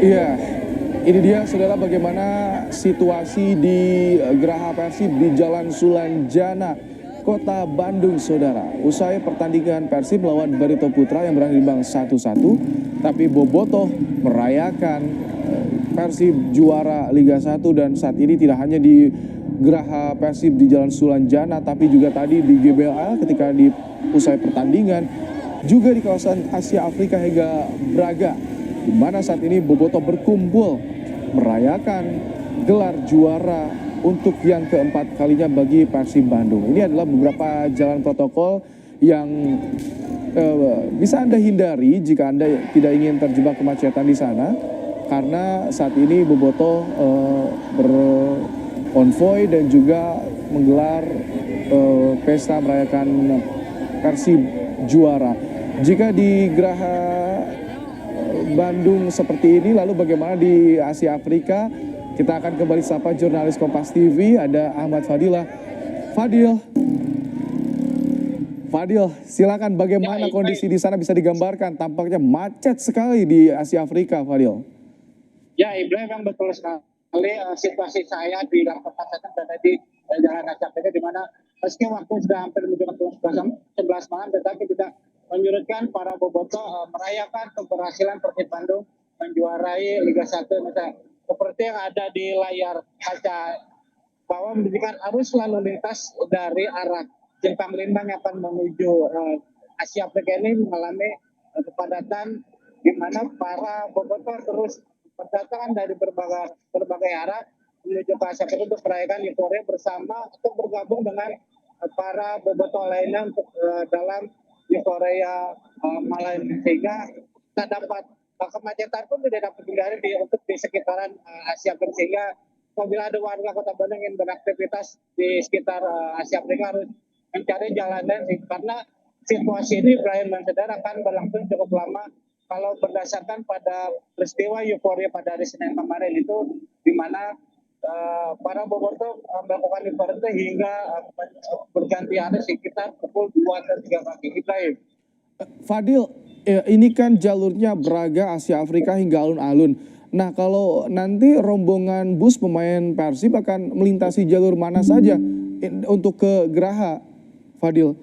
Iya, ini dia saudara bagaimana situasi di Geraha Persib di Jalan Sulanjana, Kota Bandung saudara. Usai pertandingan Persib melawan Barito Putra yang berakhir imbang 1-1, tapi Bobotoh merayakan Persib juara Liga 1 dan saat ini tidak hanya di Geraha Persib di Jalan Sulanjana tapi juga tadi di GBLA ketika di usai pertandingan juga di kawasan Asia Afrika hingga Braga, di mana saat ini Bobotoh berkumpul merayakan gelar juara untuk yang keempat kalinya bagi Persib Bandung. Ini adalah beberapa jalan protokol yang bisa Anda hindari jika Anda tidak ingin terjebak kemacetan di sana, karena saat ini Bobotoh berkonvoy dan juga menggelar pesta merayakan Persib juara. Jika di Geraha Bandung seperti ini, lalu bagaimana di Asia Afrika? Kita akan kembali sapa jurnalis Kompas TV, ada Ahmad Fadilah. Fadil, silakan bagaimana kondisi di sana bisa digambarkan? Tampaknya macet sekali di Asia Afrika, Fadil. Ya, Ibrahim, memang betul sekali. Situasi saya di tempat saya berada di Jalan Asia Afrika, di mana meski waktu sudah hampir menunjukkan 11 malam, tetapi tidak menyurutkan para bobotoh merayakan keberhasilan Persib Bandung menjuarai Liga 1 Indonesia. Seperti yang ada di layar kaca bahwa menunjukkan arus lalu lintas dari arah Simpang Lembang yang akan menuju Asia Afrika ini mengalami kepadatan, di mana para bobotoh terus berdatangan dari berbagai arah menuju ke Asia Afrika untuk merayakan euforia bersama atau bergabung dengan para bobotoh lainnya untuk dalam euforia malam, sehingga tak dapat kemacetan pun tidak dapat dihindari untuk di sekitaran Asia Afrika, sehingga apabila ada warga Kota Bandung yang beraktivitas di sekitar Asia Afrika harus mencari jalanan, karena situasi ini Ibrahim dan saudara akan berlangsung cukup lama. Kalau berdasarkan pada peristiwa euforia pada hari Senin kemarin itu, di mana para bobotoh melakukan euforia hingga berganti hari sekitar pukul 2 atau 3 pagi. Ibrahim. Fadil, ini kan jalurnya Braga, Asia Afrika hingga alun-alun. Nah, kalau nanti rombongan bus pemain Persib akan melintasi jalur mana saja untuk ke Geraha, Fadil?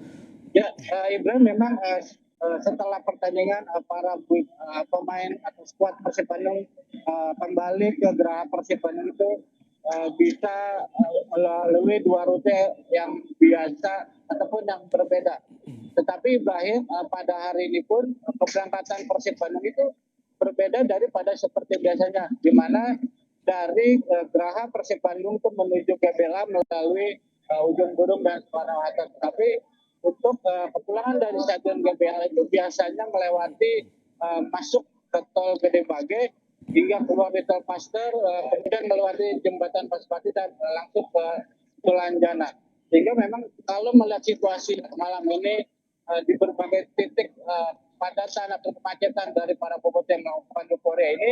Ya, Ibrahim, memang setelah pertandingan para pemain atau skuad Persib Bandung kembali ke Geraha Persib Bandung itu bisa melalui dua rute yang biasa ataupun yang berbeda. Tetapi Ibrahim, pada hari ini pun keberangkatan Persib Bandung itu berbeda daripada seperti biasanya, di mana dari Geraha Persib Bandung itu menuju GBLA melalui Ujung Burung dan Soekarno Hatta. Tapi untuk kepulangan dari stadion GBLA itu biasanya melewati masuk ke tol Gede Bage hingga keluar di tol Pasteur, kemudian melewati jembatan Paspati dan langsung ke Sulanjana. Sehingga memang kalau melihat situasi malam ini di berbagai titik padatan atau kemacetan dari para bobotoh yang melakukan euforia ini,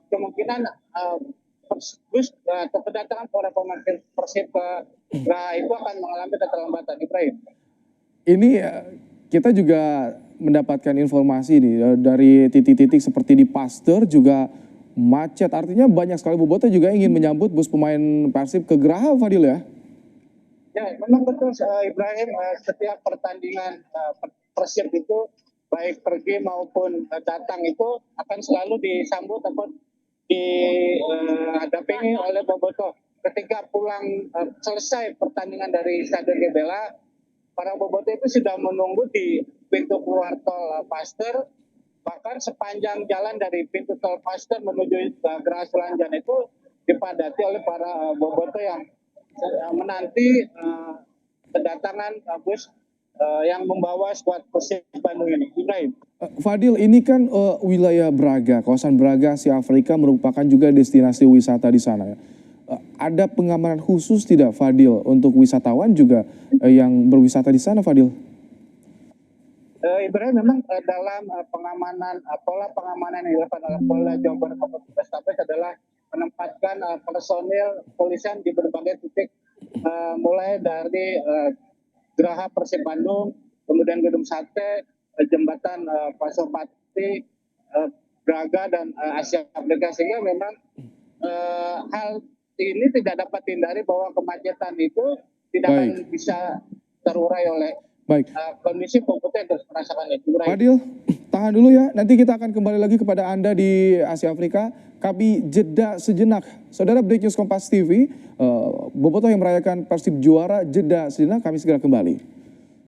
kemungkinan bus kedatangan para pemain Persib ke Geraha itu akan mengalami keterlambatan, Ibrahim. Ini kita juga mendapatkan informasi nih dari titik-titik seperti di Pasteur juga macet. Artinya banyak sekali bobotoh juga ingin menyambut bus pemain Persib ke Geraha, Fadil ya? Ya, memang betul Ibrahim, setiap pertandingan Persib itu baik pergi maupun datang itu akan selalu disambut atau didampingi oleh bobotoh. Ketika pulang selesai pertandingan dari Stadion GBLA, para bobotoh itu sudah menunggu di pintu keluar tol Pasteur. Bahkan sepanjang jalan dari pintu tol Pasteur menuju Geraha Sulanjana itu dipadati oleh para bobotoh yang menanti kedatangan bus yang membawa skuad Persib Bandung ini. Ibrahim. Fadil, ini kan wilayah Braga, kawasan Braga, Asia Afrika merupakan juga destinasi wisata di sana ya. Ada pengamanan khusus tidak, Fadil, untuk wisatawan juga yang berwisata di sana, Fadil? Ibrahim, memang dalam pengamanan, pola pengamanan yang dilakukan oleh Polda Jawa Barat maupun Polrestabes adalah menempatkan personil polisian di berbagai titik, mulai dari Geraha Persib Bandung, kemudian Gedung Sate, jembatan Pasopati, Braga dan Asia Afrika, sehingga memang hal ini tidak dapat dihindari bahwa kemacetan itu tidak akan bisa terurai oleh Baik. kondisi komputer terus merasakan itu. Fadil, tahan dulu ya. Nanti kita akan kembali lagi kepada Anda di Asia Afrika. Kami jeda sejenak. Saudara, Breaking News Kompas TV, Bobotoh yang merayakan Persib juara, jeda sejenak, kami segera kembali.